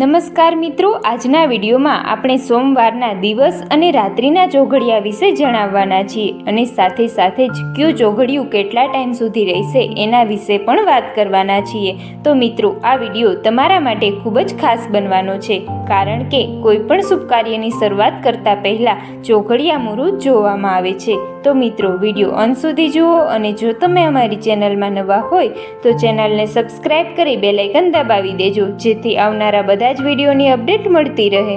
નમસ્કાર મિત્રો, આજના વિડીયોમાં આપણે સોમવારના દિવસ અને રાત્રિના ચોઘડિયા વિશે જણાવવાના છીએ અને સાથે સાથે જ કયું ચોઘડિયું કેટલા ટાઈમ સુધી રહેશે એના વિશે પણ વાત કરવાના છીએ। તો મિત્રો, આ વિડીયો તમારા માટે ખૂબ જ ખાસ બનવાનો છે, કારણ કે કોઈ પણ શુભ કાર્યની શરૂઆત કરતા પહેલા ચોઘડિયા મુહૂર્ત જોવામાં આવે છે। તો મિત્રો, વિડીયો અંત સુધી જુઓ અને જો તમે અમારી ચેનલમાં નવા હોય તો ચેનલને સબસ્ક્રાઇબ કરી બેલ આઇકન દબાવી દેજો, જેથી આવનારા બધા જ વિડીયોની અપડેટ મળતી રહે।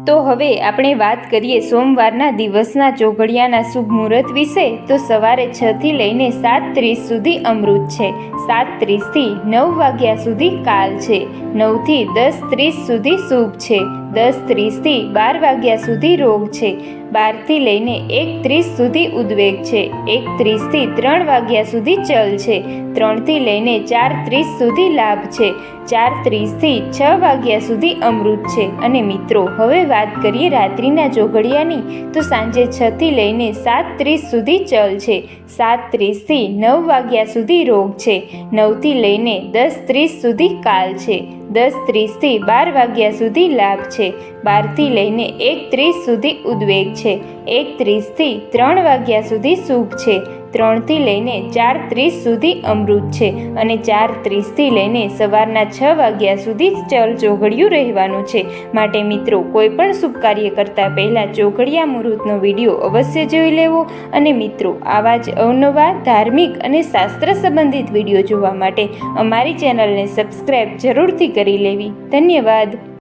તો હવે આપણે વાત કરીએ સોમવારના દિવસના ચોઘડિયાના શુભ મુહૂર્ત વિશે। તો સવારે 6 થી લઈને 7:30 સુધી અમૃત છે, 7:30 થી 9 વાગ્યા સુધી કાલ છે, 9 થી 10:30 સુધી શુભ છે, 10:30 થી 12 વાગ્યા સુધી રોગ છે, 12 થી લઈને 1:30 સુધી ઉદ્વેગ છે, 1:30 થી 3 વાગ્યા સુધી ચલ છે, 3 થી લઈને 4:30 સુધી લાભ છે, 4:30 થી 6 વાગ્યા સુધી અમૃત છે। અને મિત્રો, હવે વાત કરીએ રાત્રિના ચોઘડિયાની। તો સાંજે 6 થી લઈને 7:30 સુધી ચલ છે, 7:30 થી 9 વાગ્યા સુધી રોગ છે, 9 થી લઈને 10:30 સુધી કાલ છે, 10:30 થી 12 વાગ્યા સુધી લાભ છે, 12 થી લઈને 1:30 સુધી ઉદ્વેગ છે, 1:30 થી 3 વાગ્યા સુધી શુભ છે, 3 થી લઈને 4:30 સુધી અમૃત છે અને 4:30 થી લઈને સવારના 6 વાગ્યા સુધી ચલ ચોઘડિયું રહેવાનું છે। માટે મિત્રો, કોઈ પણ શુભ કાર્ય કરતા પહેલાં ચોઘડિયા મુહૂર્તનો વિડીયો અવશ્ય જોઈ લેવો। અને મિત્રો, આવા જ અવનવા ધાર્મિક અને શાસ્ત્ર સંબંધિત વિડીયો જોવા માટે અમારી ચેનલને સબસ્ક્રાઈબ જરૂરથી કરી લેવી। ધન્યવાદ।